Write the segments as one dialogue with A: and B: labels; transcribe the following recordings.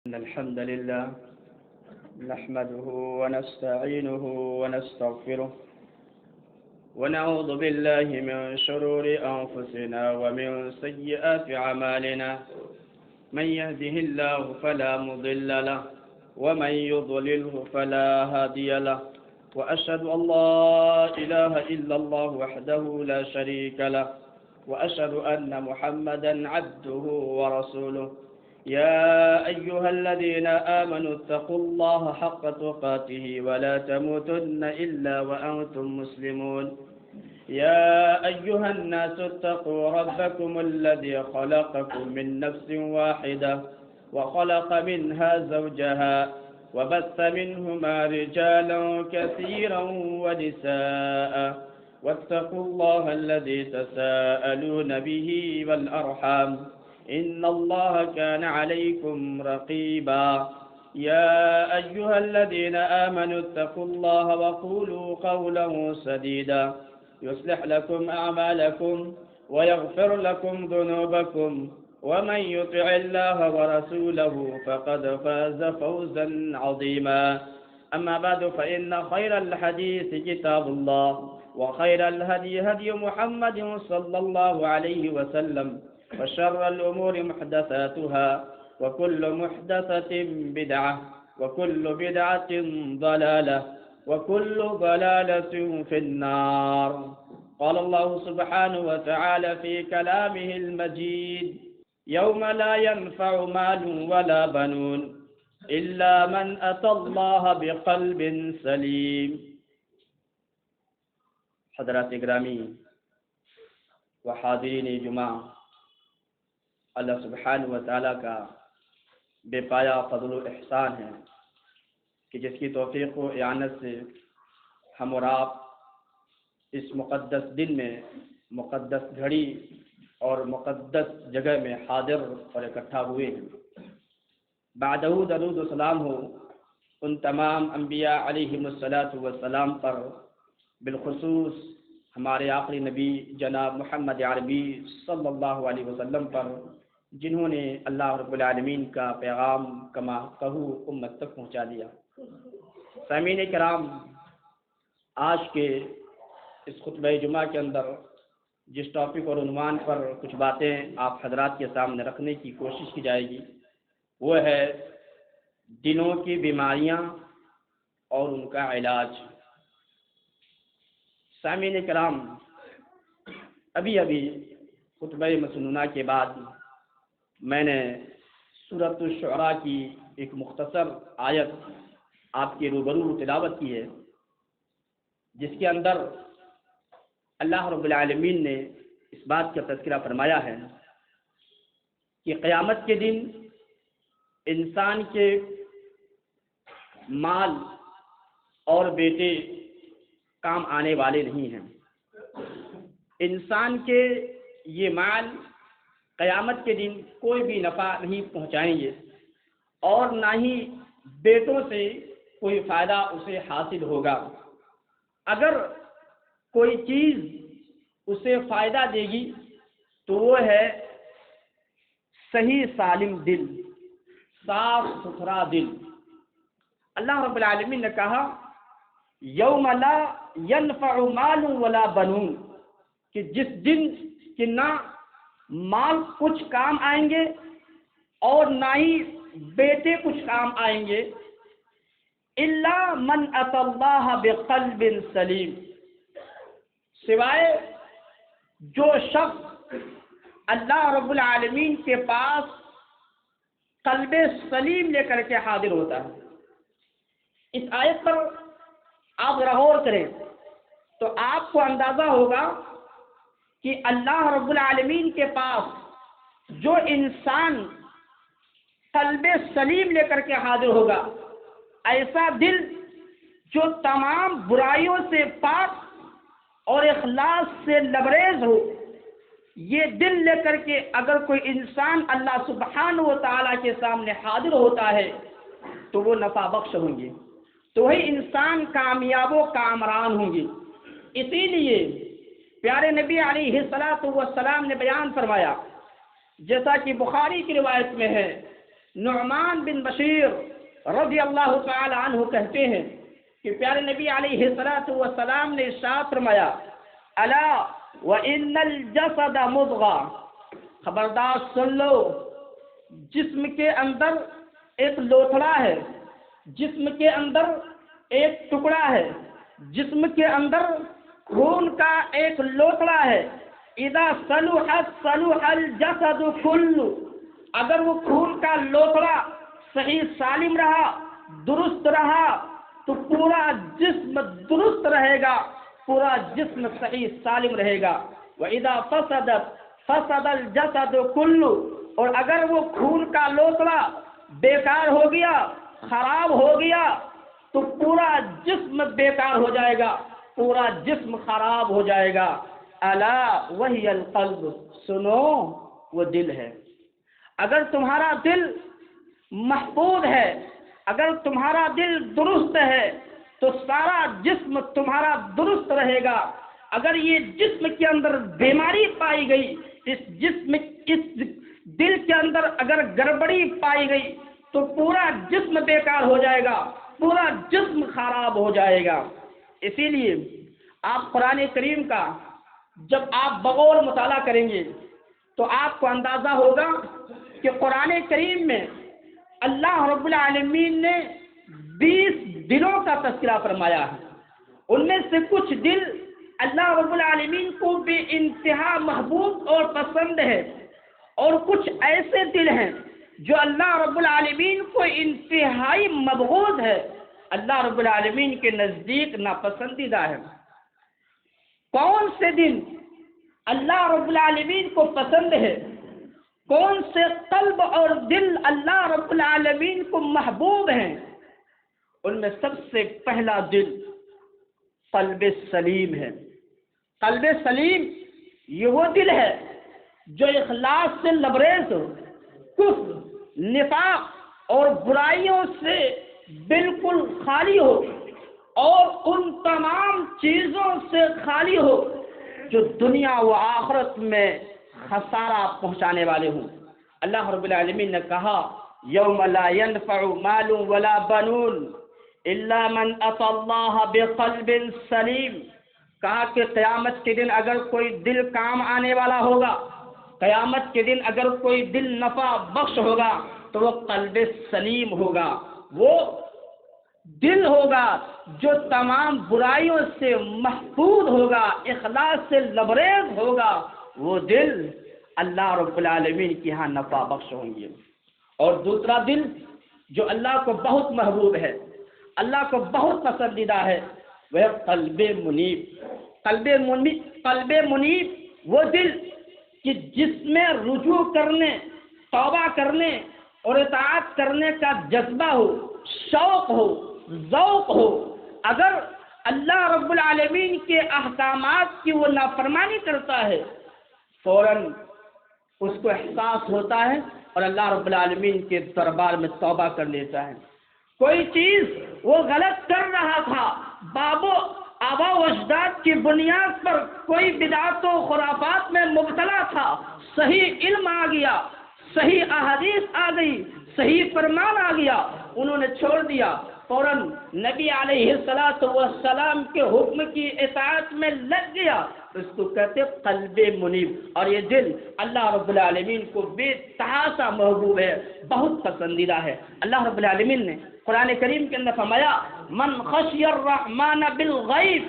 A: إن الحمد لله نحمده ونستعينه ونستغفره ونعوذ بالله من شرور أنفسنا ومن سيئات أعمالنا من يهده الله فلا مضل له ومن يضلله فلا هادي له وأشهد أن لا إله إلا الله وحده لا شريك له وأشهد أن محمدا عبده ورسوله يا أيها الذين آمنوا اتقوا الله حق تقاته ولا تموتن إلا وأنتم مسلمون يا أيها الناس اتقوا ربكم الذي خلقكم من نفس واحدة وخلق منها زوجها وبث منهما رجالا كثيرا ونساء واتقوا الله الذي تساءلون به والأرحام إن الله كان عليكم رقيبا يا أيها الذين آمنوا اتقوا الله وقولوا قولا سديدا يصلح لكم أعمالكم ويغفر لكم ذنوبكم ومن يطع الله ورسوله فقد فاز فوزا عظيما أما بعد فإن خير الحديث كتاب الله وخير الهدي هدي محمد صلى الله عليه وسلم وشر الأمور محدثاتها وكل محدثة بدعة وكل بدعة ضلالة وكل ضلالة في النار. قال الله سبحانه وتعالى في كلامه المجيد يوم لا ينفع مال ولا بنون إلا من أتى الله بقلب سليم. حضرات گرامی و حاضرین جمعہ، اللہ سبحانہ و تعالیٰ کا بے پایا فضل و احسان ہے کہ جس کی توفیق و اعانت سے ہم اور آپ اس مقدس دن میں، مقدس گھڑی اور مقدس جگہ میں حاضر اور اکٹھا ہوئے ہیں۔ بعدہ درود و سلام ہو ان تمام انبیاء علیہم الصلاۃ والسلام پر، بالخصوص ہمارے آخری نبی جناب محمد عربی صلی اللہ علیہ وسلم پر، جنہوں نے اللہ رب العالمین کا پیغام کما کہو امت تک پہنچا دیا۔ سامعین کرام، آج کے اس خطبہ جمعہ کے اندر جس ٹاپک اور عنوان پر کچھ باتیں آپ حضرات کے سامنے رکھنے کی کوشش کی جائے گی وہ ہے دلوں کی بیماریاں اور ان کا علاج۔ سامعین کرام، ابھی خطبہ مسنونہ کے بعد میں نے سورۃ الشعراء کی ایک مختصر آیت آپ کے روبرو تلاوت کی ہے، جس کے اندر اللہ رب العالمین نے اس بات کا تذکرہ فرمایا ہے کہ قیامت کے دن انسان کے مال اور بیٹے کام آنے والے نہیں ہیں۔ انسان کے یہ مال قیامت کے دن کوئی بھی نفع نہیں پہنچائیں گے اور نہ ہی بیٹوں سے کوئی فائدہ اسے حاصل ہوگا۔ اگر کوئی چیز اسے فائدہ دے گی تو وہ ہے صحیح سالم دل، صاف ستھرا دل۔ اللہ رب العالمین نے کہا یوم لا ینفع مال ولا بنون، کہ جس دن کہ نہ مال کچھ کام آئیں گے اور نہ ہی بیٹے کچھ کام آئیں گے، الا من اتی اللہ بقلب سلیم، سوائے جو شخص اللہ رب العالمین کے پاس قلب سلیم لے کر کے حاضر ہوتا ہے۔ اس آیت پر آپ ذرا غور کریں تو آپ کو اندازہ ہوگا کہ اللہ رب العالمین کے پاس جو انسان قلب سلیم لے کر کے حاضر ہوگا، ایسا دل جو تمام برائیوں سے پاک اور اخلاص سے لبریز ہو، یہ دل لے کر کے اگر کوئی انسان اللہ سبحانہ و تعالیٰ کے سامنے حاضر ہوتا ہے تو وہ نفع بخش ہوں گے، تو وہی انسان کامیاب و کامران ہوں گے۔ اسی لیے پیارے نبی علیہ الصلوۃ والسلام نے بیان فرمایا، جیسا کہ بخاری کی روایت میں ہے، نعمان بن بشیر رضی اللہ تعالی عنہ کہتے ہیں کہ پیارے نبی علیہ الصلوۃ والسلام نے ارشاد فرمایا الا وان الجسد مضغہ، خبردار سن لو، جسم کے اندر ایک لوتھڑا ہے، جسم کے اندر ایک ٹکڑا ہے، جسم کے اندر خون کا ایک لوتھڑا ہے، اذا صلحت صلح الجسد کلہ، اگر وہ خون کا لوتھڑا صحیح سالم رہا، درست رہا، تو پورا جسم درست رہے گا، پورا جسم صحیح سالم رہے گا۔ وَإِذَا فَسَدَتْ فَسَدَ الْجَسَدُ كُلُّ، اور اگر وہ خون کا لوتھڑا بیکار ہو گیا، خراب ہو گیا، تو پورا جسم بیکار ہو جائے گا، پورا جسم خراب ہو جائے گا۔ الا وہی القلب، سنو وہ دل ہے۔ اگر تمہارا دل محفوظ ہے، اگر تمہارا دل درست ہے تو سارا جسم تمہارا درست رہے گا۔ اگر یہ جسم کے اندر بیماری پائی گئی، اس دل کے اندر اگر گڑبڑی پائی گئی تو پورا جسم بیکار ہو جائے گا، پورا جسم خراب ہو جائے گا۔ اسی لیے آپ قرآن کریم کا جب آپ بغور مطالعہ کریں گے تو آپ کو اندازہ ہوگا کہ قرآن کریم میں اللہ رب العالمین نے 20 دلوں کا تذکرہ فرمایا ہے۔ ان میں سے کچھ دل اللہ رب العالمین کو بے انتہا محبوب اور پسند ہے، اور کچھ ایسے دل ہیں جو اللہ رب العالمین کو انتہائی مبغوض ہے، اللہ رب العالمین کے نزدیک ناپسندیدہ ہے۔ کون سے دل اللہ رب العالمین کو پسند ہے، کون سے قلب اور دل اللہ رب العالمین کو محبوب ہیں؟ ان میں سب سے پہلا دل قلب سلیم ہے۔ قلب سلیم یہ وہ دل ہے جو اخلاص سے لبریز ہو، کفر، نفاق اور برائیوں سے بالکل خالی ہو، اور ان تمام چیزوں سے خالی ہو جو دنیا و آخرت میں خسارہ پہنچانے والے ہوں۔ اللہ رب العالمین نے کہا یوم لا ينفع مال ولا بنون الا من اتى اللہ بقلب سلیم، کہا کہ قیامت کے دن اگر کوئی دل کام آنے والا ہوگا، قیامت کے دن اگر کوئی دل نفع بخش ہوگا تو وہ قلب سلیم ہوگا، وہ دل ہوگا جو تمام برائیوں سے محفوظ ہوگا، اخلاص سے لبریز ہوگا، وہ دل اللہ رب العالمین کی ہاں نفع بخش ہوں گے۔ اور دوسرا دل جو اللہ کو بہت محبوب ہے، اللہ کو بہت پسندیدہ ہے، وہ قلب منیب۔ قلب منیب وہ دل کہ جس میں رجوع کرنے، توبہ کرنے اور اطاعت کرنے کا جذبہ ہو، شوق ہو، ذوق ہو۔ اگر اللہ رب العالمین کے احکامات کی وہ نافرمانی کرتا ہے، فوراً اس کو احساس ہوتا ہے اور اللہ رب العالمین کے دربار میں توبہ کر لیتا ہے۔ کوئی چیز وہ غلط کر رہا تھا، آبا و اجداد کی بنیاد پر کوئی بدعات و خرافات میں مبتلا تھا، صحیح علم آ گیا، صحیح احادیث آ گئی، صحیح فرمان آ گیا، انہوں نے چھوڑ دیا، فوراً نبی علیہ الصلوۃ والسلام کے حکم کی اطاعت میں لگ گیا، اس کو کہتے قلب منیب۔ اور یہ دل اللہ رب العالمین کو بے تحاشا محبوب ہے، بہت پسندیدہ ہے۔ اللہ رب العالمین نے قرآن کریم کے اندر فرمایا من خشی الرحمن بالغیب،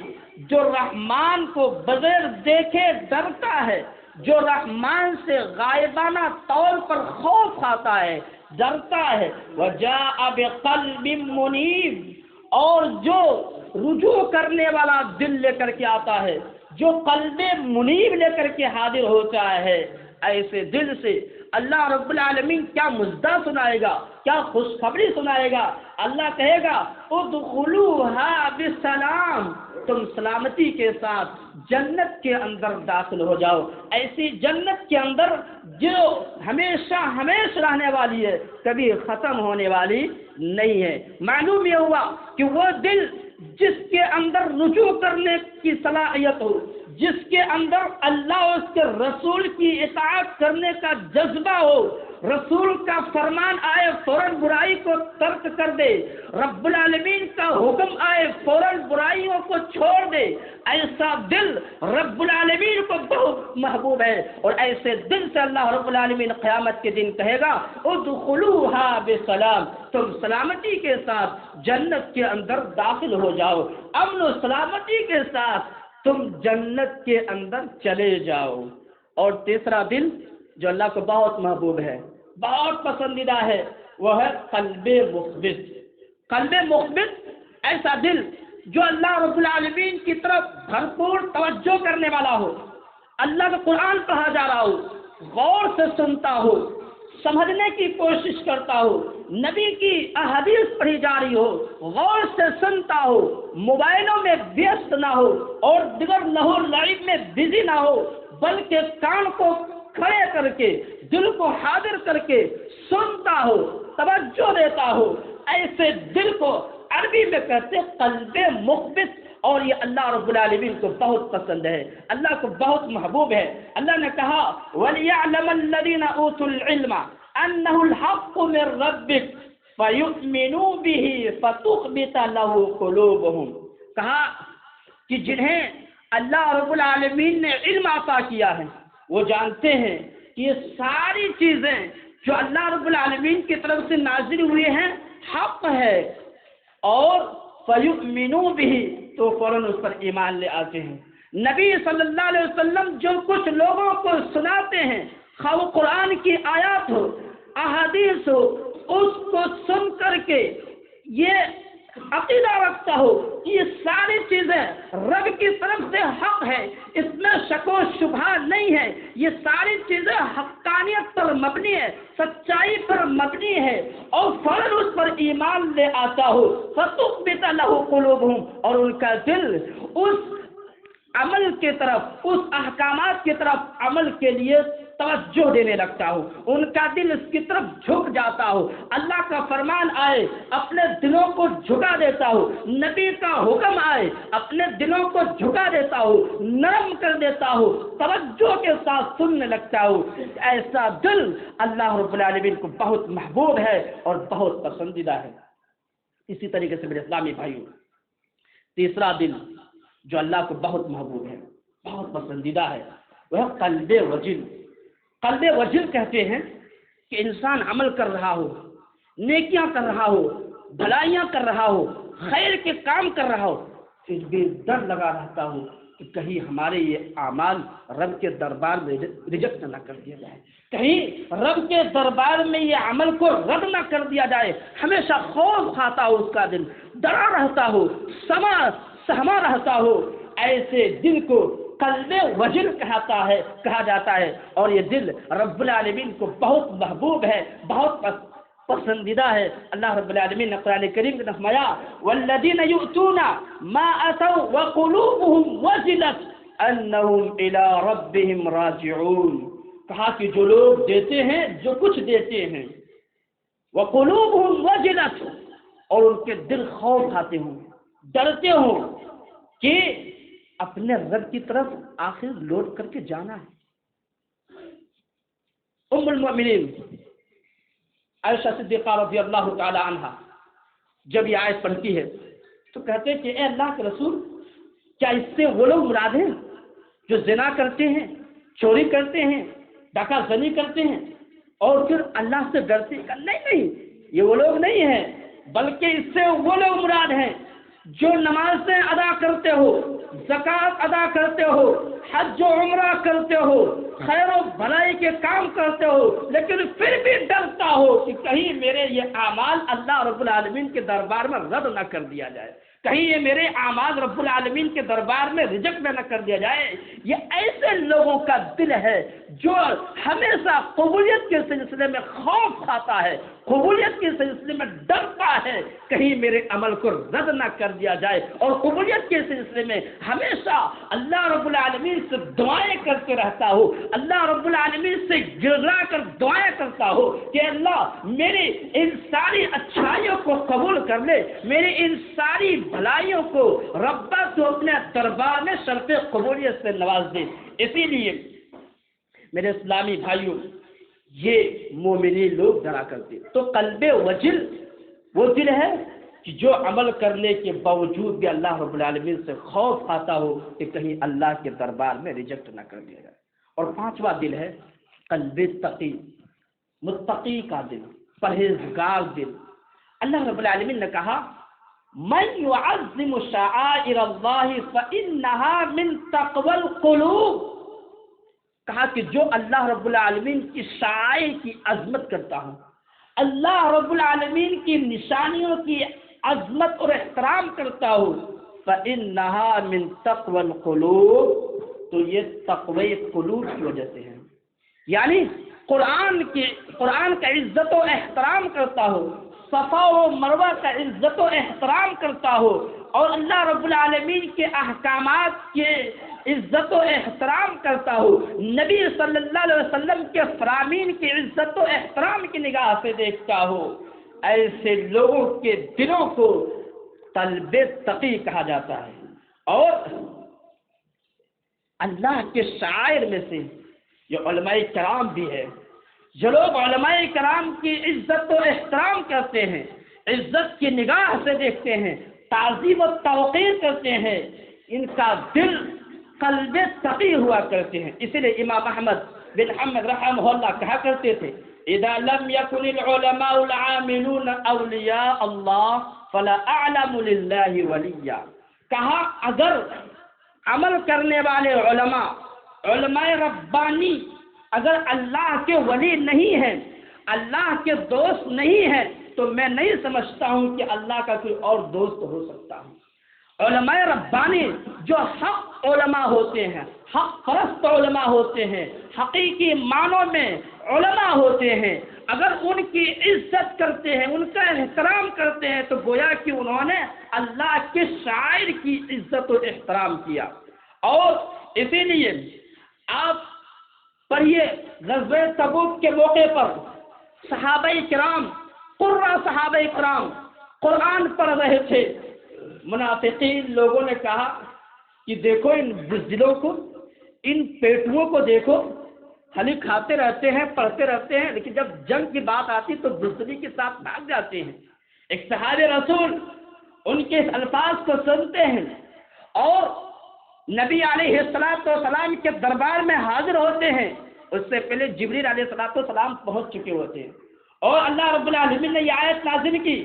A: جو رحمان کو بغیر دیکھے ڈرتا ہے، جو رحمان سے غائبانہ طور پر خوف کھاتا ہے، ڈرتا ہے، وجاء بقلب منیب، اور جو رجوع کرنے والا دل لے کر کے آتا ہے، جو قلب منیب لے کر کے حاضر ہوتا ہے، ایسے دل سے اللہ رب العالمین کیا مژدہ سنائے گا، کیا خوشخبری سنائے گا۔ اللہ کہے گا ادخلوها بسلام، تم سلامتی کے ساتھ جنت کے اندر داخل ہو جاؤ، ایسی جنت کے اندر جو ہمیشہ ہمیشہ رہنے والی ہے، کبھی ختم ہونے والی نہیں ہے۔ معلوم یہ ہوا کہ وہ دل جس کے اندر رجوع کرنے کی صلاحیت ہو، جس کے اندر اللہ اور اس کے رسول کی اطاعت کرنے کا جذبہ ہو، رسول کا فرمان آئے فوراً برائی کو ترک کر دے، رب العالمین کا حکم آئے فوراً برائیوں کو چھوڑ دے، ایسا دل رب العالمین کو بہت محبوب ہے، اور ایسے دل سے اللہ رب العالمین قیامت کے دن کہے گا ادخلوها بسلام، تم سلامتی کے ساتھ جنت کے اندر داخل ہو جاؤ، امن و سلامتی کے ساتھ تم جنت کے اندر چلے جاؤ۔ اور تیسرا دل جو اللہ کو بہت محبوب ہے، بہت پسندیدہ ہے، وہ ہے قلب مخبت۔ قلب مخبت ایسا دل جو اللہ رب العالمین کی طرف بھرپور توجہ کرنے والا ہو، اللہ کا قرآن پڑھا جا رہا ہو، غور سے سنتا ہو، سمجھنے کی کوشش کرتا ہو، نبی کی احادیث پڑھی جا رہی ہو، غور سے سنتا ہو، موبائلوں میں ویست نہ ہو اور دیگر لہو لعب میں بزی نہ ہو، بلکہ کان کو کھڑے کر کے دل کو حاضر کر کے سنتا ہو، توجہ دیتا ہو، ایسے دل کو عربی میں کہتے قلب مخبت، اور یہ اللہ رب العالمین کو بہت پسند ہے، اللہ کو بہت محبوب ہے۔ اللہ نے کہا وَلْيَعْلَمَ الَّذِينَ أُوتُوا الْعِلْمَ أَنَّهُ الْحَقُّ مِنْ رَبِّكَ فَيُؤْمِنُوا بِهِ فَتُخْبِتَ لَهُ قُلُوبُهُمْ، کہا کہ جنہیں اللہ رب العالمین نے علم عطا کیا ہے وہ جانتے ہیں کہ یہ ساری چیزیں جو اللہ رب العالمین کی طرف سے نازل ہوئی ہیں حق ہے، اور فَيُؤْمِنُوا بِهِ تو فوراً اس پر ایمان لے آتے ہیں۔ نبی صلی اللہ علیہ وسلم جو کچھ لوگوں کو سناتے ہیں، خواہ وہ قرآن کی آیات ہو، احادیث ہو، اس کو سن کر کے یہ عقیدہ رکھتا ہو کہ یہ ساری چیزیں رب کی طرف سے حق ہے، اس میں شک و شبہ نہیں ہے، یہ ساری چیزیں حقانیت پر مبنی ہے، سچائی پر مبنی ہے، اور فوراً اس پر ایمان لے آتا ہو، فَتُخْبِتَ لَهُ قُلُوبُهُمْ، اور ان کا دل اس عمل کے طرف، اس احکامات کی طرف عمل کے لیے توجہ دینے لگتا ہو، ان کا دل اس کی طرف جھک جاتا ہو، اللہ کا فرمان آئے اپنے دلوں کو جھکا دیتا ہو، نبی کا حکم آئے اپنے دلوں کو جھکا دیتا ہو، نرم کر دیتا ہو، توجہ کے ساتھ سننے لگتا ہو۔ ایسا دل اللہ رب العالمین کو بہت محبوب ہے اور بہت پسندیدہ ہے۔ اسی طریقے سے میرے اسلامی بھائیوں، تیسرا دل جو اللہ کو بہت محبوب ہے، بہت پسندیدہ ہے، وہ قلب وجل۔ قلب وجل کہتے ہیں کہ انسان عمل کر رہا ہو، نیکیاں کر رہا ہو، بھلائیاں کر رہا ہو، خیر کے کام کر رہا ہو، پھر بھی ڈر لگا رہتا ہو کہ کہیں ہمارے یہ اعمال رب کے دربار میں ریجیکٹ نہ کر دیا جائے، کہیں رب کے دربار میں یہ عمل کو رد نہ کر دیا جائے۔ ہمیشہ خوف کھاتا ہو، اس کا دل ڈرا رہتا ہو، سہما رہتا ہو۔ ایسے دل کو قلب وجل کہا جاتا ہے، اور یہ دل رب العالمین کو بہت محبوب ہے، بہت پسندیدہ ہے۔ اللہ رب العالمین نے قرآن کریم میں فرمایا والذین یؤتون ما اتوا وقلوبهم وجلت انہم الی ربهم راجعون، کہا کہ جو لوگ دیتے ہیں، جو کچھ دیتے ہیں، وقلوبهم وجلت، اور ان کے دل خوف کھاتے ہوں، ڈرتے ہوں کہ اپنے رب کی طرف آخر لوٹ کر کے جانا ہے۔ ام المؤمنین عائشہ صدیقہ رضی اللہ تعالی عنہا جب یہ آیت پڑھتی ہے تو کہتے ہیں کہ اے اللہ کے رسول، کیا اس سے وہ لوگ مراد ہیں جو زنا کرتے ہیں، چوری کرتے ہیں، ڈاکہ زنی کرتے ہیں اور پھر اللہ سے ڈرتے ہیں؟ نہیں، یہ وہ لوگ نہیں ہیں، بلکہ اس سے وہ لوگ مراد ہیں جو نمازیں ادا کرتے ہو، زکوٰۃ ادا کرتے ہو، حج و عمرہ کرتے ہو، خیر و بھلائی کے کام کرتے ہو، لیکن پھر بھی ڈرتا ہو کہ کہیں میرے یہ اعمال اللہ رب العالمین کے دربار میں رد نہ کر دیا جائے، کہیں یہ میرے اعمال رب العالمین کے دربار میں ریجیکٹ نہ کر دیا جائے۔ یہ ایسے لوگوں کا دل ہے جو ہمیشہ قبولیت کے سلسلے میں خوف کھاتا ہے، قبولیت کے سلسلے میں ڈرتا ہے کہیں میرے عمل کو رد نہ کر دیا جائے، اور قبولیت کے سلسلے میں ہمیشہ اللہ رب العالمین سے دعائیں کرتے رہتا ہو، اللہ رب العالمین سے گڑا کر دعائیں کرتا ہو کہ اللہ میری ان ساری اچھائیوں کو قبول کر لے، میری ان ساری بھلائیوں کو ربا تو اپنے دربار میں شرط قبولیت سے نواز دے۔ اسی لیے میرے اسلامی بھائیوں، یہ مومنین لوگ ڈرا کرتے. تو قلب وجل وہ دل ہے کہ جو عمل کرنے کے باوجود بھی اللہ رب العالمین سے خوف آتا ہو کہ کہیں اللہ کے دربار میں ریجیکٹ نہ کر دیا جائے. اور پانچواں دل ہے قلب تقی، متقی کا دل، پرہیزگار دل. اللہ رب العالمین نے کہا من يعظم شعائر اللہ فإنها من تقوى القلوب. کہا کہ جو اللہ رب العالمین کی شعائر کی عظمت کرتا ہوں، اللہ رب العالمین کی نشانیوں کی عظمت اور احترام کرتا ہوں، فإنها من تقوى القلوب، تو یہ تقوی قلوب کی وجہ سے ہے. یعنی قرآن کا عزت و احترام کرتا ہو، صفا و مروہ کا عزت و احترام کرتا ہو، اور اللہ رب العالمین کے احکامات کے عزت و احترام کرتا ہو، نبی صلی اللہ علیہ وسلم کے فرامین کی عزت و احترام کی نگاہ سے دیکھتا ہو، ایسے لوگوں کے دلوں کو قلب تقی کہا جاتا ہے. اور اللہ کے شاعر میں سے یہ علماء کرام بھی ہے. جو لوگ علماء کرام کی عزت و احترام کرتے ہیں، عزت کی نگاہ سے دیکھتے ہیں، تعظیم و توقیر کرتے ہیں، ان کا دل قلب تقی ہوا کرتے ہیں. اسی لیے امام احمد بن حنبل رحمہ اللہ کہا کرتے تھے اذا لم يكن العلماء العاملون اولیاء اللہ فلا اعلم للہ ولیا. کہا اگر عمل کرنے والے علماء ربانی اگر اللہ کے ولی نہیں ہیں، اللہ کے دوست نہیں ہیں، تو میں نہیں سمجھتا ہوں کہ اللہ کا کوئی اور دوست ہو سکتا ہے. علماء ربانی جو حق علماء ہوتے ہیں، حق پرست علماء ہوتے ہیں، حقیقی معنوں میں علماء ہوتے ہیں، اگر ان کی عزت کرتے ہیں، ان کا احترام کرتے ہیں، تو گویا کہ انہوں نے اللہ کے شاعر کی عزت و احترام کیا. اور اسی لیے آپ پڑھیے غزوہ تبوک کے موقع پر صحابہ کرام، قرہ صحابہ کرام قرآن پڑھ رہے تھے. منافقین لوگوں نے کہا کہ دیکھو ان بزدلوں کو، ان پیٹوؤں کو دیکھو، خالی کھاتے رہتے ہیں، پڑھتے رہتے ہیں، لیکن جب جنگ کی بات آتی تو بزدلی کے ساتھ بھاگ جاتے ہیں. ایک صحابی رسول ان کے الفاظ کو سنتے ہیں اور نبی علیہ السلام کے دربار میں حاضر ہوتے ہیں. اس سے پہلے جبریل علیہ السلام پہنچ چکے ہوتے ہیں، اور اللہ رب العالمین نے یہ آیت نازل کی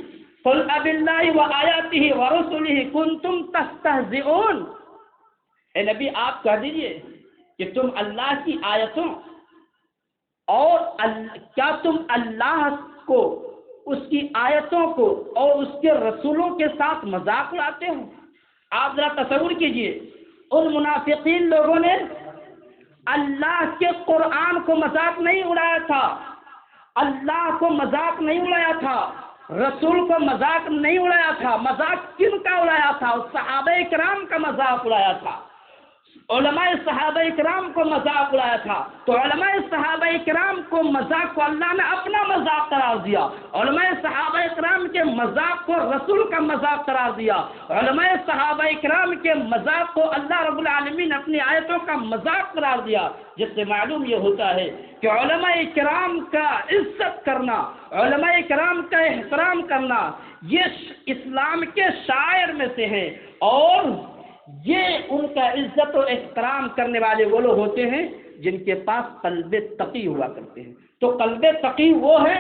A: قل اب اللہ وآیاتہ ورسلہ کنتم تستہزئون. اے نبی آپ کہہ دیجئے کہ تم اللہ کی آیتوں اور کیا تم اللہ کو، اس کی آیتوں کو اور اس کے رسولوں کے ساتھ مذاق اڑاتے ہو؟ آپ ذرا تصور کیجئے، ان منافقین لوگوں نے اللہ کے قرآن کو مذاق نہیں اڑایا تھا، اللہ کو مذاق نہیں اڑایا تھا، رسول کو مذاق نہیں اڑایا تھا. مذاق کن کا اڑایا تھا؟ صحابہ کرام کا مذاق اڑایا تھا، علماء صحابہ کرام کو مذاق اڑایا تھا. تو علماء صحابہ کرام کو مذاق کو اللہ نے اپنا مذاق قرار دیا، علماء صحابہ کرام کے مذاق کو رسول کا مذاق قرار دیا، علماء صحابہ کرام کے مذاق کو اللہ رب العالمین نے اپنی آیتوں کا مذاق قرار دیا. جس سے معلوم یہ ہوتا ہے کہ علماء کرام کا عزت کرنا، علماء کرام کا احترام کرنا، یہ اسلام کے شاعر میں سے ہیں. اور یہ ان کا عزت و احترام کرنے والے وہ لوگ ہوتے ہیں جن کے پاس قلب تقی ہوا کرتے ہیں. تو قلب تقی وہ ہے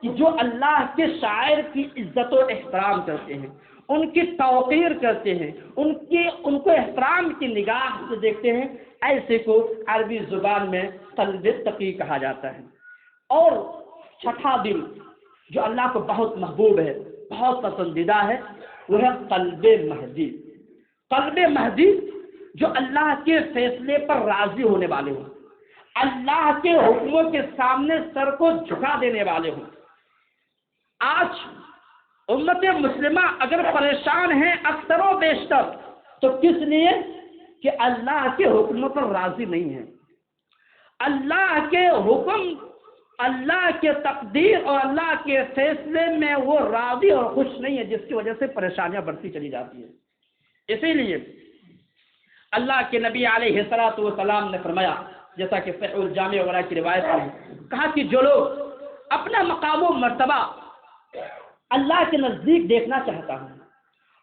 A: کہ جو اللہ کے شاعر کی عزت و احترام کرتے ہیں، ان کی توقیر کرتے ہیں، ان کو احترام کی نگاہ سے دیکھتے ہیں. ایسے کو عربی زبان میں قلب تقی کہا جاتا ہے. اور چھٹا دل جو اللہ کو بہت محبوب ہے، بہت پسندیدہ ہے، وہ ہے قلب مہدی. قلب مہدی جو اللہ کے فیصلے پر راضی ہونے والے ہوں، اللہ کے حکموں کے سامنے سر کو جھکا دینے والے ہوں. آج امت مسلمہ اگر پریشان ہیں اکثر و بیشتر تو کس لیے؟ کہ اللہ کے حکموں پر راضی نہیں ہیں. اللہ کے حکم، اللہ کے تقدیر اور اللہ کے فیصلے میں وہ راضی اور خوش نہیں ہے، جس کی وجہ سے پریشانیاں بڑھتی چلی جاتی ہیں. اسی لیے اللہ کے نبی علیہ الصلوۃ والسلام نے فرمایا جیسا کہ صحیح الجامع وغیرہ کی روایت ہے، کہا کہ جو لوگ اپنا مقام و مرتبہ اللہ کے نزدیک دیکھنا چاہتا ہوں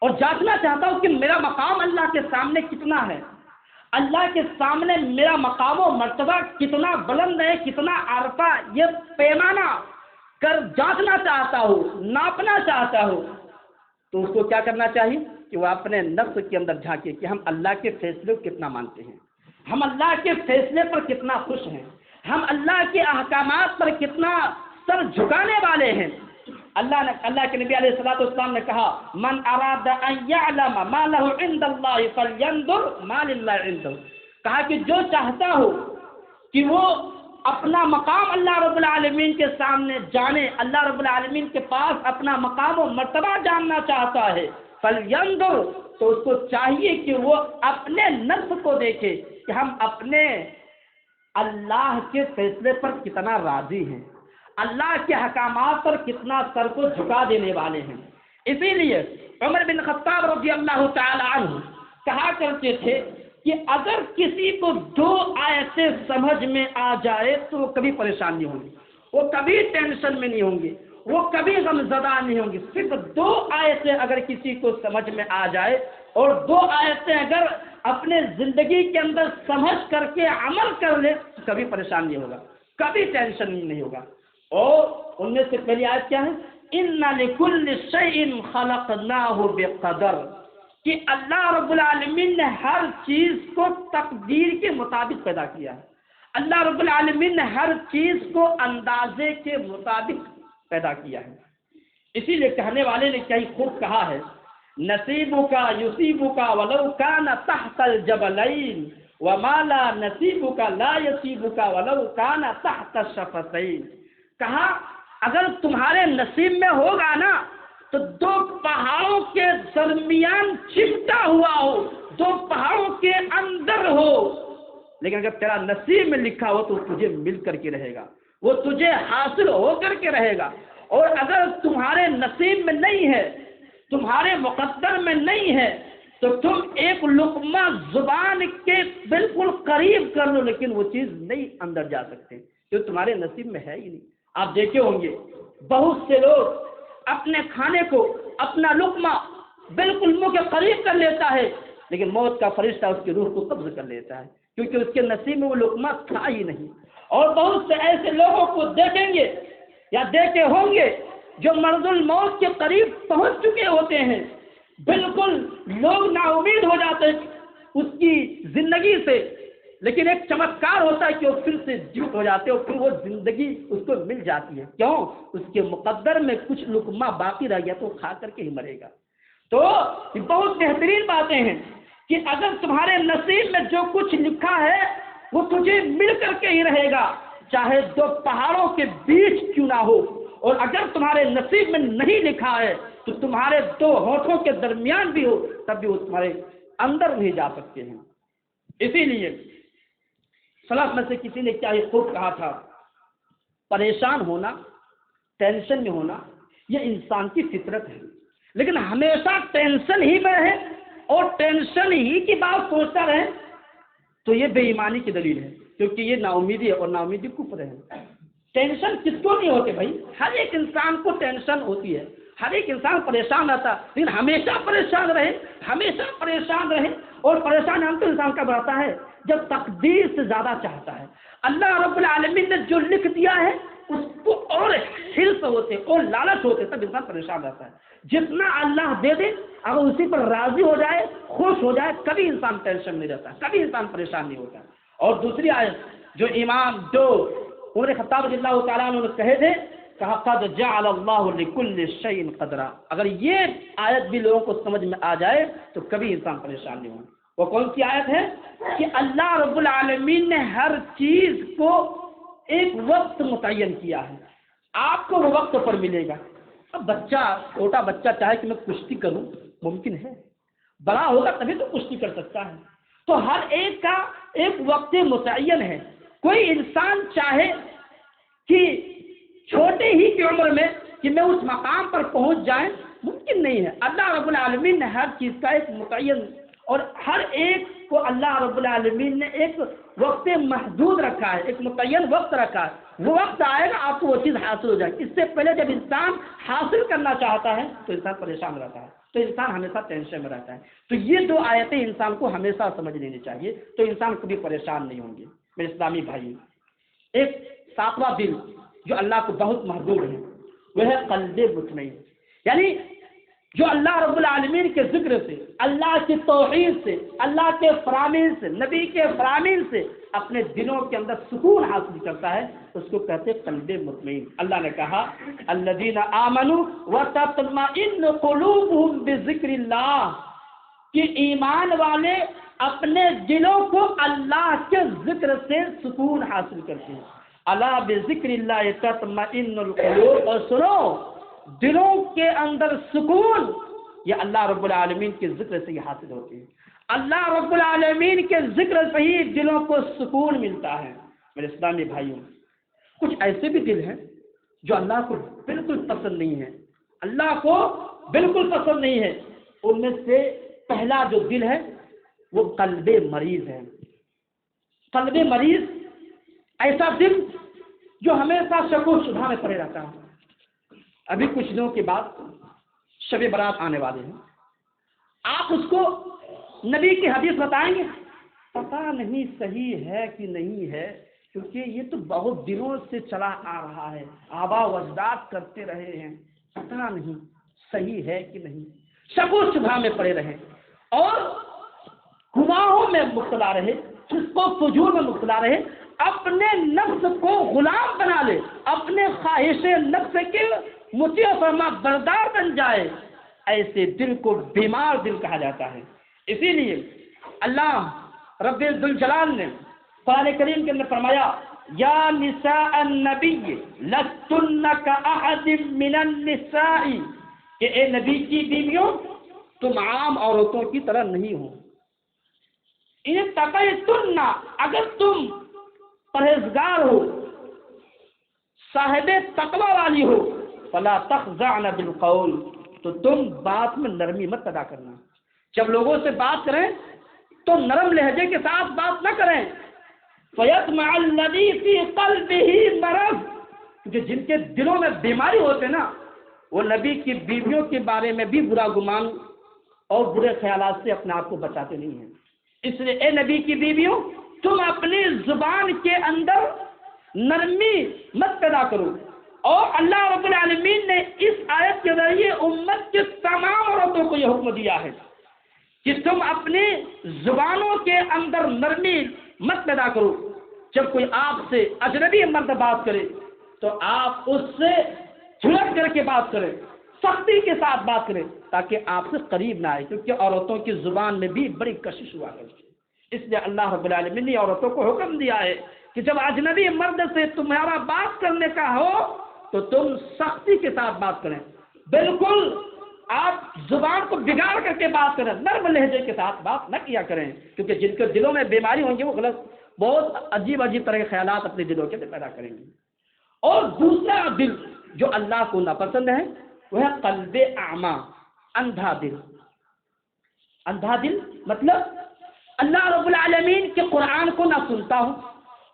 A: اور جاننا چاہتا ہوں کہ میرا مقام اللہ کے سامنے کتنا ہے، اللہ کے سامنے میرا مقام و مرتبہ کتنا بلند ہے، کتنا عارفہ، یہ پیمانہ کر جانچنا چاہتا ہوں، ناپنا چاہتا ہوں، تو اس کو کیا کرنا چاہیے کہ وہ اپنے نفس کے اندر جھانکے کہ ہم اللہ کے فیصلے کو کتنا مانتے ہیں، ہم اللہ کے فیصلے پر کتنا خوش ہیں، ہم اللہ کے احکامات پر کتنا سر جھکانے والے ہیں۔ اللہ کے نبی علیہ الصلوۃ والسلام نے کہا من اراد ان يعلم ما له عند الله فلينظر ما لله عنده، کہا کہ جو چاہتا ہو کہ وہ اپنا مقام اللہ رب العالمین کے سامنے جانے، اللہ رب العالمین کے پاس اپنا مقام و مرتبہ جاننا چاہتا ہے، فلینظر، تو اس کو چاہیے کہ وہ اپنے نفس کو دیکھے کہ ہم اپنے اللہ کے فیصلے پر کتنا راضی ہیں، اللہ کے حکامات پر کتنا سر کو جھکا دینے والے ہیں۔ اسی لیے عمر بن خطاب رضی اللہ تعالی عنہ کہا کرتے تھے کہ اگر کسی کو 2 آیتیں سمجھ میں آ جائے تو وہ کبھی پریشان نہیں ہوں گے، وہ کبھی ٹینشن میں نہیں ہوں گے، وہ کبھی غم زدہ نہیں ہوں گے۔ صرف 2 آیتیں اگر کسی کو سمجھ میں آ جائے اور 2 آیتیں اگر اپنے زندگی کے اندر سمجھ کر کے عمل کر لے تو کبھی پریشان نہیں ہوگا، کبھی ٹینشن نہیں ہوگا۔ اور ان میں سے پہلی آیت کیا ہے؟ اِنَّ لِكُلِّ شَيْءٍ خَلَقْنَاهُ بِقَدَرٍ، کہ اللہ رب العالمین نے ہر چیز کو تقدیر کے مطابق پیدا کیا ہے، اللہ رب العالمین نے ہر چیز کو اندازے کے مطابق پیدا کیا ہے۔ اسی لیے کہنے والے نے کئی خوب کہا ہے نصیبک یصیبک ولو کان تحت الجبلین وما لا نصیبک لا یصیبک ولو کان تحت الشفتین، کہا اگر تمہارے نصیب میں ہوگا نا تو 2 پہاڑوں کے درمیان چمٹا ہوا ہو، 2 پہاڑوں کے اندر ہو، لیکن اگر تیرا نصیب میں لکھا ہو تو تجھے مل کر کے رہے گا، وہ تجھے حاصل ہو کر کے رہے گا۔ اور اگر تمہارے نصیب میں نہیں ہے، تمہارے مقدر میں نہیں ہے، تو تم ایک لقمہ زبان کے بالکل قریب کر لو لیکن وہ چیز نہیں اندر جا سکتے، جو تمہارے نصیب میں ہے ہی نہیں۔ آپ دیکھے ہوں گے بہت سے لوگ اپنے کھانے کو، اپنا لقمہ بالکل منہ کے قریب کر لیتا ہے لیکن موت کا فرشتہ اس کی روح کو قبض کر لیتا ہے کیونکہ اس کے نصیب میں وہ لقمہ تھا ہی نہیں۔ اور بہت سے ایسے لوگوں کو دیکھیں گے یا دیکھے ہوں گے جو مرض الموت کے قریب پہنچ چکے ہوتے ہیں، بالکل لوگ نا امید ہو جاتے ہیں اس کی زندگی سے، لیکن ایک چمتکار ہوتا ہے کہ وہ پھر سے جیوت ہو جاتے ہیں اور پھر وہ زندگی اس کو مل جاتی ہے۔ کیوں؟ اس کے مقدر میں کچھ لقمہ باقی رہ گیا تو کھا کر کے ہی مرے گا۔ تو یہ بہت بہترین باتیں ہیں کہ اگر تمہارے نصیب میں جو کچھ لکھا ہے وہ تجھے مل کر کے ہی رہے گا، چاہے 2 پہاڑوں کے بیچ کیوں نہ ہو، اور اگر تمہارے نصیب میں نہیں لکھا ہے تو تمہارے 2 ہونٹوں کے درمیان بھی ہو تب بھی وہ تمہارے اندر نہیں جا سکتے ہیں۔ اسی لیے سلف میں سے کسی نے کیا ہی خوب کہا تھا، پریشان ہونا، ٹینشن میں ہونا یہ انسان کی فطرت ہے، لیکن ہمیشہ ٹینشن ہی میں رہے اور ٹینشن ہی کی بات سوچتا رہے تو یہ بے ایمانی کی دلیل ہے، کیونکہ یہ نا امیدی ہے اور نا امیدی کفر ہے۔ ٹینشن کس کو نہیں ہوتے بھائی؟ ہر ایک انسان کو ٹینشن ہوتی ہے، ہر ایک انسان پریشان رہتا، لیکن ہمیشہ پریشان رہے، ہمیشہ پریشان رہے۔ اور پریشان ہم تو انسان کب رہتا ہے؟ جب تقدیر سے زیادہ چاہتا ہے۔ اللہ رب العالمین نے جو لکھ دیا ہے اس کو اور حرص ہوتے اور لالچ ہوتے تب انسان پریشان رہتا ہے۔ جتنا اللہ دے دے اگر اسی پر راضی ہو جائے، خوش ہو جائے، کبھی انسان ٹینشن نہیں رہتا، کبھی انسان پریشان نہیں ہوتا۔ اور دوسری آیت جو عمر خطاب رضی اللہ تعالیٰ عنہ نے کہے تھے، کہا قد جعل اللہ لکل شیء قدرا، اگر یہ آیت بھی لوگوں کو سمجھ میں آ جائے تو کبھی انسان پریشان نہیں ہوگا۔ وہ کون سی آیت ہے؟ کہ اللہ رب العالمین نے ہر چیز کو ایک وقت متعین کیا ہے، آپ کو وہ وقت پر ملے گا۔ اب چھوٹا بچہ چاہے کہ میں کشتی کروں، ممکن ہے؟ بڑا ہوگا تبھی تو کشتی کر سکتا ہے۔ تو ہر ایک کا ایک وقت متعین ہے۔ کوئی انسان چاہے کہ چھوٹے ہی کی عمر میں کہ میں اس مقام پر پہنچ جائیں، ممکن نہیں ہے۔ اللہ رب العالمین نے ہر چیز کا ایک متعین اور ہر ایک کو اللہ رب العالمین نے ایک وقت محدود رکھا ہے، ایک متعین وقت رکھا ہے، وہ وقت آئے گا آپ کو وہ چیز حاصل ہو جائے گی۔ اس سے پہلے جب انسان حاصل کرنا چاہتا ہے تو انسان پریشان رہتا ہے، تو انسان ہمیشہ ٹینشن میں رہتا ہے۔ تو یہ دو آیتیں انسان کو ہمیشہ سمجھ لینی چاہیے، تو انسان کبھی پریشان نہیں ہوں گے۔ میرے اسلامی بھائی، ایک ساتواں دل جو اللہ کو بہت محبوب ہے وہ ہے قلب مطمئن، یعنی جو اللہ رب العالمین کے ذکر سے، اللہ کی توحید سے، اللہ کے فرامین سے، نبی کے فرامین سے اپنے دلوں کے اندر سکون حاصل کرتا ہے، اس کو کہتے ہیں قلب مطمئن۔ اللہ نے کہا الذین آمنوا وتطمئن قلوبهم بذکر اللہ، کہ ایمان والے اپنے دلوں کو اللہ کے ذکر سے سکون حاصل کرتے ہیں۔ الا بذکر اللہ تطمئن القلوب، اور سنو دلوں کے اندر سکون یہ اللہ رب العالمین کے ذکر سے ہی حاصل ہوتی ہے۔ اللہ رب العالمین کے ذکر سے ہی دلوں کو سکون ملتا ہے۔ میرے اسلامی بھائیوں، کچھ ایسے بھی دل ہیں جو اللہ کو بالکل پسند نہیں ہے، اللہ کو بالکل پسند نہیں ہے۔ ان میں سے پہلا جو دل ہے وہ قلب مریض ہے۔ قلب مریض ایسا دل جو ہمیشہ شک و شبہ میں پڑے رہتا ہے۔ ابھی کچھ دنوں کے بعد شب برات آنے والے ہیں، آپ اس کو نبی کی حدیث بتائیں گے، پتہ نہیں صحیح ہے کہ نہیں ہے، کیونکہ یہ تو بہت دنوں سے چلا آ رہا ہے، آبا و اجداد کرتے رہے ہیں، پتہ نہیں صحیح ہے کہ نہیں، شک و شبہ میں پڑے رہے اور گناہوں میں مبتلا رہے، فسق و فجور میں مبتلا رہے، اپنے نفس کو غلام بنا لے، اپنے خواہش نفس کے مطیع فرما بردار بن جائے، ایسے دل کو بیمار دل کہا جاتا ہے۔ اسی لیے اللہ رب ذوالجلال نے قرآن کریم کے اندر فرمایا یا نساء النبی لستن کاحد من النساء، کہ اے نبی کی بیویوں تم عام عورتوں کی طرح نہیں ہو، ان تقیتن، اگر تم پرہیزگار ہو، صاحب تقوی والی ہو، فلا تخضعن بالقول، تو تم بات میں نرمی مت ادا کرنا، جب لوگوں سے بات کریں تو نرم لہجے کے ساتھ بات نہ کریں، فیطمع الذی فی قلبہ مرض، کہ جن کے دلوں میں بیماری ہوتے نا وہ نبی کی بیویوں کے بارے میں بھی برا گمان اور برے خیالات سے اپنے آپ کو بچاتے نہیں ہیں۔ اس لیے اے نبی کی بیویوں تم اپنی زبان کے اندر نرمی مت پیدا کرو، اور اللہ رب العالمین نے اس آیت کے ذریعے امت کے تمام عورتوں کو یہ حکم دیا ہے کہ تم اپنی زبانوں کے اندر نرمی مت پیدا کرو، جب کوئی آپ سے اجنبی مرد بات کرے تو آپ اس سے جھڑک کر کے بات کریں، سختی کے ساتھ بات کریں، تاکہ آپ سے قریب نہ آئے، کیونکہ عورتوں کی زبان میں بھی بڑی کشش ہوا کرتی ہے۔ اس لیے اللہ رب العالمین نے عورتوں کو حکم دیا ہے کہ جب اجنبی مرد سے تمہارا بات کرنے کا ہو تو تم سختی کے ساتھ بات کریں، بالکل آپ زبان کو بگاڑ کر کے بات کریں، نرم لہجے کے ساتھ بات نہ کیا کریں، کیونکہ جن کے دلوں میں بیماری ہوں گی وہ غلط بہت عجیب عجیب طرح کے خیالات اپنے دلوں کے اندر پیدا کریں گے۔ اور دوسرا دل جو اللہ کو ناپسند ہے وہ ہے قلب اعمیٰ، اندھا دل۔ اندھا دل مطلب اللہ رب العالمین کے قرآن کو نہ سنتا ہوں،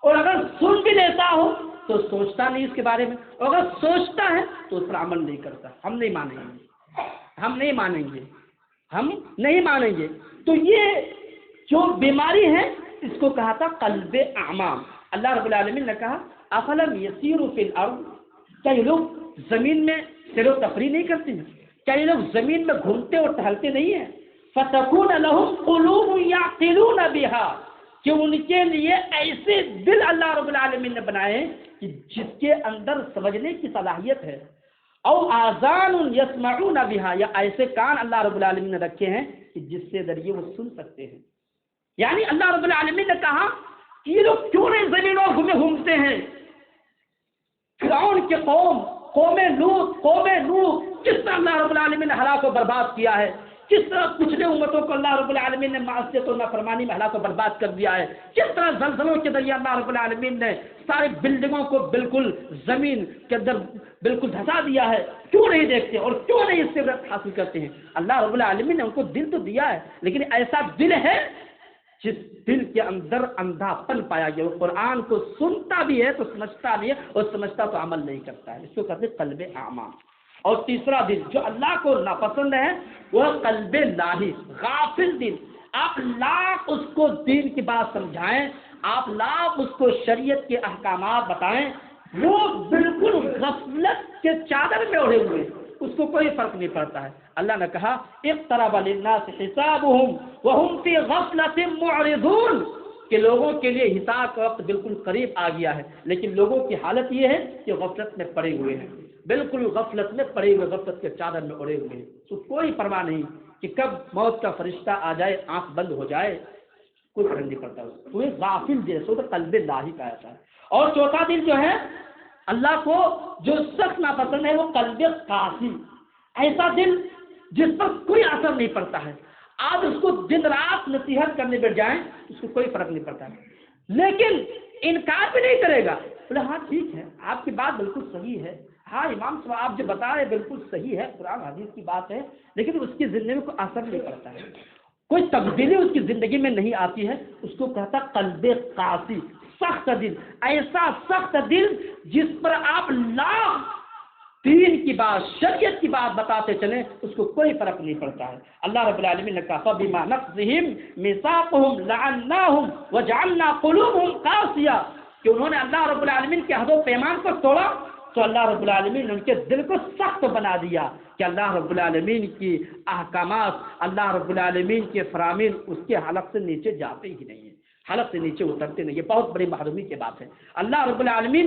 A: اور اگر سن بھی لیتا ہوں تو سوچتا نہیں اس کے بارے میں، اور اگر سوچتا ہے تو اس پر عمل نہیں کرتا۔ ہم نہیں مانیں گے، ہم نہیں مانیں گے، ہم نہیں مانیں گے۔ تو یہ جو بیماری ہے اس کو کہا تھا قلب اعمیٰ۔ اللہ رب العالمین نے کہا افلم یسیروا فی الارض، کیا یہ لوگ زمین میں سیر و تفریح نہیں کرتے ہیں؟ کیا یہ لوگ زمین میں گھومتے اور ٹہلتے نہیں ہیں؟ فتکون لهم قلوب یعقلون بها، کہ ان کے لیے ایسے دل اللہ رب العالمین نے بنائے کہ جس کے اندر سمجھنے کی صلاحیت ہے، او آذان یسمعون بها، یا ایسے کان اللہ رب العالمین نے رکھے ہیں کہ جس سے ذریعے وہ سن سکتے ہیں۔ یعنی اللہ رب العالمین نے کہا کہ یہ لوگ کیوں نہیں زمینوں میں گھومتے ہیں؟ فرعون کے قوم لوط کس طرح اللہ رب العالمین نے ہلاک و برباد کیا ہے، کس طرح پچھلے امتوں کو اللہ رب العالمین نے معصیت و نافرمانی میں ہلاک و برباد کر دیا ہے، کس طرح زلزلوں کے ذریعے اللہ رب العالمین نے ساری بلڈنگوں کو بالکل زمین کے اندر بالکل دھسا دیا ہے، کیوں نہیں دیکھتے اور کیوں نہیں اس سے عبرت حاصل کرتے ہیں؟ اللہ رب العالمین نے ان کو دل تو دیا ہے، لیکن ایسا دل ہے جس دل کے اندر اندھا پن پایا گیا، وہ قرآن کو سنتا بھی ہے تو سمجھتا بھی ہے، اور سمجھتا تو عمل نہیں کرتا ہے، اس کو کہتے ہیں قلب اعمی۔ اور تیسرا دل جو اللہ کو ناپسند ہے وہ قلب لاہی، غافل دل۔ آپ لاکھ اس کو دین کی بات سمجھائیں، آپ لاکھ اس کو شریعت کے احکامات بتائیں، وہ بالکل غفلت کے چادر میں اوڑھے ہوئے، اس کو کوئی فرق نہیں پڑتا ہے۔ اللہ نے کہا اقترب للناس حسابهم وهم في غفلة معرضون، کہ لوگوں کے لیے حساب کا وقت بالکل قریب آ گیا ہے، لیکن لوگوں کی حالت یہ ہے کہ غفلت میں پڑے ہوئے ہیں، بالکل غفلت میں پڑے ہوئے، غفلت کے چادر میں اوڑھے ہوئے ہیں، تو کوئی پرواہ نہیں کہ کب موت کا فرشتہ آ جائے، آنکھ بند ہو جائے، کوئی فرق نہیں پڑتا، کوئی غافل دل ہے، قلب لاہی کہا جاتا ہے۔ اور چوتھا دل جو ہے اللہ کو جو سخت ناپسند ہے وہ قلب قاسی، ایسا دل جس پر کوئی اثر نہیں پڑتا ہے، آپ اس کو دن رات نصیحت کرنے بیٹھ جائیں اس کو کوئی فرق نہیں پڑتا ہے، لیکن انکار بھی نہیں کرے گا، بولے ہاں ٹھیک ہے آپ کی بات بالکل صحیح ہے، ہاں امام صاحب آپ جو بتا رہے بالکل صحیح ہے، قرآن حدیث کی بات ہے، لیکن اس کی زندگی میں کوئی اثر نہیں پڑتا ہے، کوئی تبدیلی اس کی زندگی میں نہیں آتی ہے، اس کو کہتا قلب قاسی، سخت دل، ایسا سخت دل جس پر آپ لاکھ دین کی بات، شریعت کی بات بتاتے چلیں اس کو کوئی فرق نہیں پڑتا ہے۔ اللہ رب العالمین نے کہا فَبِمَا نَقْضِهِمْ مِيثَاقَهُمْ لَعَنَّاهُمْ وَجَعَلْنَا قُلُوبَهُمْ قَاسِيَةً، کہ انہوں نے اللہ رب العالمین کے عہد و پیمان کو توڑا تو اللہ رب العالمین نے ان کے دل کو سخت بنا دیا کہ اللہ رب العالمین کی احکامات، اللہ رب العالمین کے فرامین اس کے حلق سے نیچے جاتے ہی نہیں ہیں، حلق سے نیچے اترتے نہیں، یہ بہت بڑی محرومی کی بات ہے۔ اللہ رب العالمین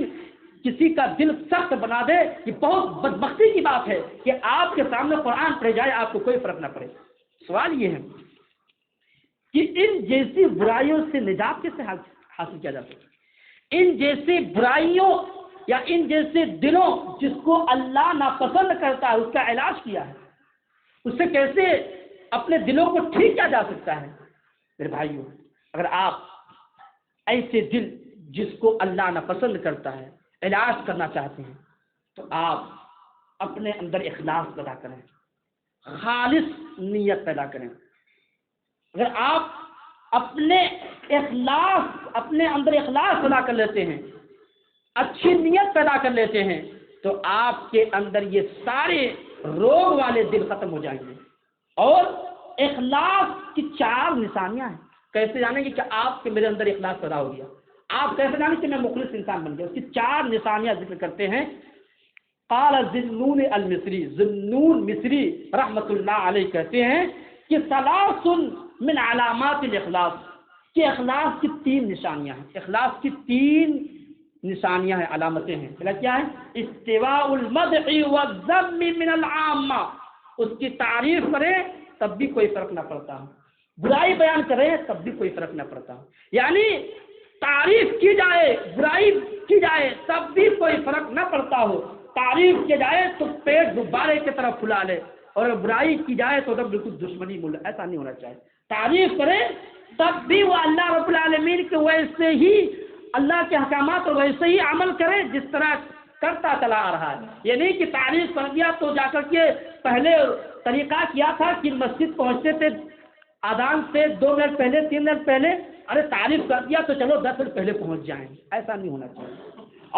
A: کسی کا دل سخت بنا دے، یہ بہت بدبختی کی بات ہے کہ آپ کے سامنے قرآن پڑھ جائے آپ کو کوئی فرق نہ پڑے۔ سوال یہ ہے کہ ان جیسی برائیوں سے نجات کیسے حاصل کیا جا سکتا ہے؟ ان جیسی برائیوں یا ان جیسے دلوں جس کو اللہ ناپسند کرتا ہے اس کا علاج کیا ہے، اس سے کیسے اپنے دلوں کو ٹھیک کیا جا سکتا ہے؟ میرے بھائیوں، اگر آپ ایسے دل جس کو اللہ ناپسند کرتا ہے علاج کرنا چاہتے ہیں تو آپ اپنے اندر اخلاص پیدا کریں، خالص نیت پیدا کریں۔ اگر آپ اپنے اندر اخلاص پیدا کر لیتے ہیں، اچھی نیت پیدا کر لیتے ہیں تو آپ کے اندر یہ سارے روگ والے دل ختم ہو جائیں گے۔ اور اخلاص کی 4 نشانیاں ہیں، کیسے جانیں گے کہ آپ کے میرے اندر اخلاص پیدا ہو گیا، آپ کیسے جانیں کہ میں مخلص انسان بن گیا؟ اس کی 4 نشانیاں ذکر کرتے ہیں۔ قال ذنون المصری، ذنون مصری رحمۃ اللہ علیہ کہتے ہیں کہ ثلاث من علامات الاخلاص، کہ اخلاص کی 3 نشانیاں ہیں، اخلاص کی 3 نشانیاں ہیں، علامتیں ہیں۔ پہلا کیا ہے؟ استواء المدح والذم من العامہ، اس کی تعریف کریں تب بھی کوئی فرق نہ پڑتا، برائی بیان کریں تب بھی کوئی فرق نہ پڑتا، یعنی تعریف کی جائے برائی کی جائے تب بھی کوئی فرق نہ پڑتا ہو، تعریف کی جائے تو پیٹ غبارے کی طرف پھلا لے، اور برائی کی جائے تو تب بالکل دشمنی مول، ایسا نہیں ہونا چاہیے۔ تعریف کرے تب بھی وہ اللہ رب العالمین کے ویسے ہی اللہ کے احکامات اور ویسے ہی عمل کرے جس طرح کرتا چلا آ رہا ہے، یہ نہیں کہ تعریف کر دیا تو جا کر کے پہلے طریقہ کیا تھا کہ مسجد پہنچتے تھے آدان سے 2 منٹ پہلے 3 منٹ پہلے، ارے تعریف کر دیا تو چلو 10 منٹ پہلے پہنچ جائیں، ایسا نہیں ہونا چاہیے۔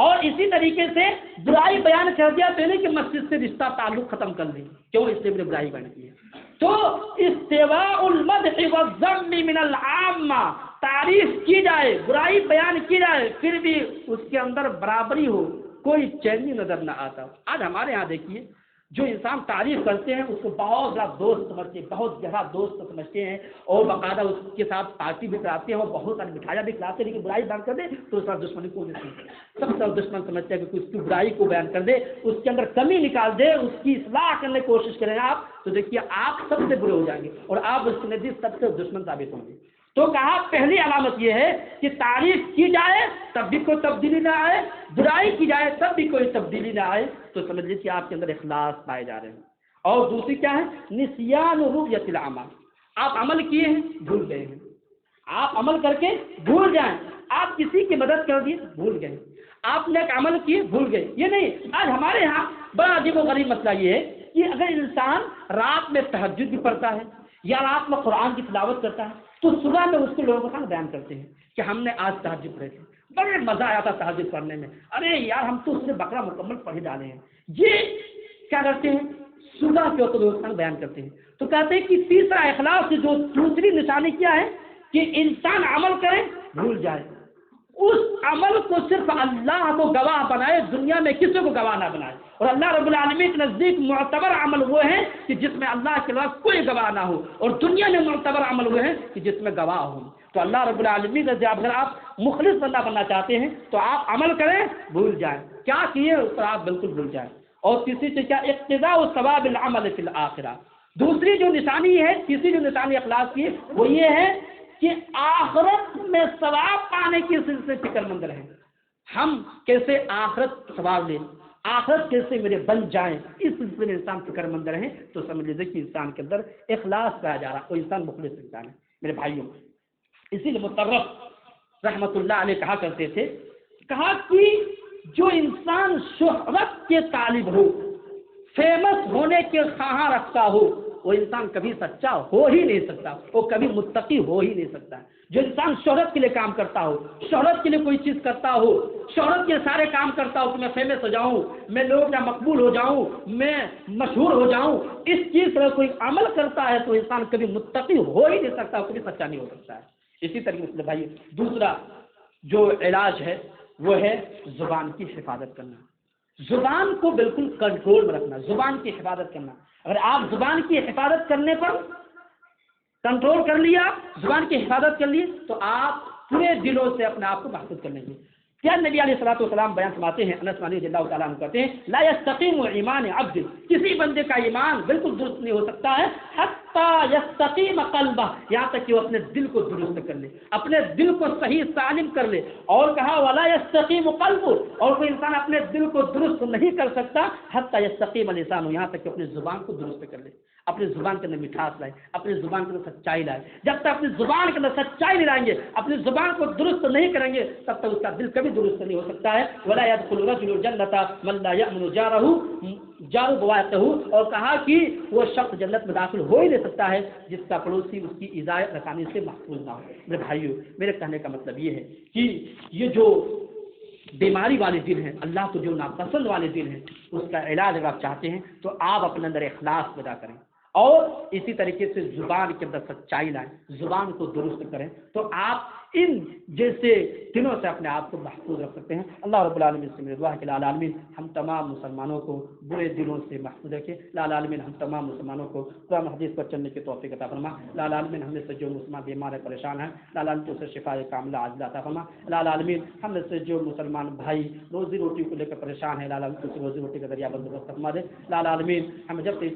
A: اور اسی طریقے سے برائی بیان کر دیا تو نہیں کہ مسجد سے رشتہ تعلق ختم کر دیں، کیوں اس سے برائی بیان کی ہے۔ تو استواء المدح والذم من العامہ، تعریف کی جائے برائی بیان کی جائے پھر بھی اس کے اندر برابری ہو، کوئی چینی نظر نہ آتا۔ آج ہمارے ہاں دیکھیے جو انسان تعریف کرتے ہیں اس کو بہت بڑا دوست سمجھتے ہیں، بہت گہرا دوست سمجھتے ہیں، اور باقاعدہ اس کے ساتھ پارٹی بھی کراتے ہیں اور بہت ساری مٹھائیاں بھی کھلاتے ہیں، لیکن برائی بیان کر دے تو اس کا دشمنی کو نہیں سمجھتے، سب سے دشمن سمجھتے ہیں کہ اس کی برائی کو بیان کر دے، اس کے اندر کمی نکال دے، اس کی اصلاح کرنے کی کوشش کریں آپ تو دیکھیے آپ سب سے برے ہو جائیں گے اور آپ اس کے نزدیک سب سے دشمن ثابت ہوں گے۔ تو کہا پہلی علامت یہ ہے کہ تعریف کی جائے تب بھی کوئی تبدیلی نہ آئے، برائی کی جائے تب بھی کوئی تبدیلی نہ آئے، تو سمجھ لیجیے آپ کے اندر اخلاص پائے جا رہے ہیں۔ اور دوسری کیا ہے؟ نسیان رؤیت العمل، آپ عمل کیے ہیں بھول گئے ہیں، آپ عمل کر کے بھول جائیں، آپ کسی کی مدد کر دیے بھول گئے، آپ نے ایک عمل کیے بھول گئے، یہ نہیں۔ آج ہمارے ہاں بڑا عجیب و غریب مسئلہ یہ ہے کہ اگر انسان رات میں تہجد بھی پڑھتا ہے یا رات میں قرآن کی تلاوت کرتا ہے تو صبح میں اس کے لوگوں کا بیان کرتے ہیں کہ ہم نے آج تہجد پڑھے تھے، بڑے مزہ آیا تھا تہجد پڑھنے میں، ارے یار ہم تو اس نے بقرہ مکمل پڑھ ڈالے ہیں۔ یہ کیا کرتے ہیں؟ صبح کے وقت لوگوں کا بیان کرتے ہیں۔ تو کہتے ہیں کہ تیسرا اخلاص کی جو دوسری نشانی کیا ہے کہ انسان عمل کرے بھول جائے، اس عمل کو صرف اللہ کو گواہ بنائے، دنیا میں کسی کو گواہ نہ بنائے۔ اور اللہ رب العالمین کے نزدیک معتبر عمل وہ ہے کہ جس میں اللہ کے علاوہ کوئی گواہ نہ ہو، اور دنیا میں معتبر عمل وہ ہے کہ جس میں گواہ ہو۔ تو اللہ رب العالمین سے اگر آپ مخلص بندہ بننا چاہتے ہیں تو آپ عمل کریں بھول جائیں، کیا کیے اس پر آپ بالکل بھول جائیں۔ اور تیسری چیز کیا؟ اقتضاء ثواب العمل فی الآخرہ۔ دوسری جو نشانی ہے، تیسری جو نشانی اخلاص کی وہ یہ ہے کہ آخرت میں ثواب پانے کی سلسلے فکر مند رہیں۔ ہم کیسے آخرت ثواب لیں، آخرت کیسے میرے بن جائیں، اس سلسلے میں انسان فکر مند رہیں تو سمجھ لیجیے کہ انسان کے اندر اخلاص پایا جا رہا ہے، وہ انسان مخلص انسان ہے میرے بھائیوں۔ اسی لیے مطرف رحمۃ اللہ علیہ کہا کرتے تھے، کہا کہ جو انسان شہرت کے طالب ہو، فیمس ہونے کے خواہاں رکھتا ہو، وہ انسان کبھی سچا ہو ہی نہیں سکتا، وہ کبھی متقی ہو ہی نہیں سکتا۔ جو انسان شہرت کے لیے کام کرتا ہو، شہرت کے لیے کوئی چیز کرتا ہو، شہرت کے سارے کام کرتا ہو کہ میں فیمس ہو جاؤں، میں لوگوں کا مقبول ہو جاؤں، میں مشہور ہو جاؤں، اس چیز پر کوئی عمل کرتا ہے تو انسان کبھی متقی ہو ہی نہیں سکتا، کبھی سچا نہیں ہو سکتا ہے۔ اسی طریقے سے بھائی دوسرا جو علاج ہے وہ ہے زبان کی حفاظت کرنا، زبان کو بالکل کنٹرول میں رکھنا، زبان کی حفاظت کرنا۔ اگر آپ زبان کی حفاظت کرنے پر کنٹرول کر لیا، زبان کی حفاظت کر لی، تو آپ پورے دلوں سے اپنے آپ کو محفوظ کر لیں گے۔ کیا نبی علیہ الصلوۃ والسلام بیان فرماتے ہیں، انس رضی اللہ تعالیٰ عنہ کہتے ہیں، لا یستقیم ایمان عبد، کسی بندے کا ایمان بالکل درست نہیں ہو سکتا ہے حتی یستقیم قلبہ، یہاں تک کہ وہ اپنے دل کو درست کر لے، اپنے دل کو صحیح سالم کر لے۔ اور کہا ولا یستقیم قلبہ، اور کوئی انسان اپنے دل کو درست نہیں کر سکتا حتی یستقیم لسانہ، یہاں تک کہ اپنی زبان کو درست کر لے، اپنی زبان کے اندر مٹھاس لائے، اپنی زبان کے اندر سچائی لائے۔ جب تک اپنی زبان کے اندر سچائی نہیں لائیں گے، اپنی زبان کو درست نہیں کریں گے، تب تک اس کا دل کبھی درست نہیں ہو سکتا ہے۔ ولا يدخل رجل الجنة من لا يأمن جار بوائقه، اور کہا کہ وہ شخص جنت میں داخل ہو ہی نہیں سکتا ہے جس کا پڑوسی اس کی ایذاء رسانی سے محفوظ نہ ہو۔ میرے بھائیو، میرے کہنے کا مطلب یہ ہے کہ یہ جو بیماری والے دل ہیں، اللہ کو جو ناپسند والے دل ہیں، اس کا علاج اگر آپ چاہتے ہیں تو آپ اپنے اندر اخلاص پیدا کریں، اور اسی طریقے سے زبان کے اندر سچائی لائیں، زبان کو درست کریں، تو آپ ان جیسے دنوں سے اپنے آپ کو محفوظ رکھ سکتے ہیں۔ اللہ رب العالمین سے میری دعا ہے کہ لا العالمین ہم تمام مسلمانوں کو برے دلوں سے محفوظ رکھے۔ لا العالمین ہم تمام مسلمانوں کو قرآن حدیث پر چلنے کی توفیق عطا فرما۔ لا العالمین ہم میں سے جو مسلمان بیمار ہے، پریشان ہیں، لا العالمین اسے شفا کاملہ عاجلہ عطا فرما۔ لا العالمین ہم میں سے جو مسلمان بھائی روزی روٹی کو لے کر پریشان ہیں، لا العالمین اسے روزی روٹی کا ذریعہ بندوبست فرما دے۔ لا العالمین ہم جب سے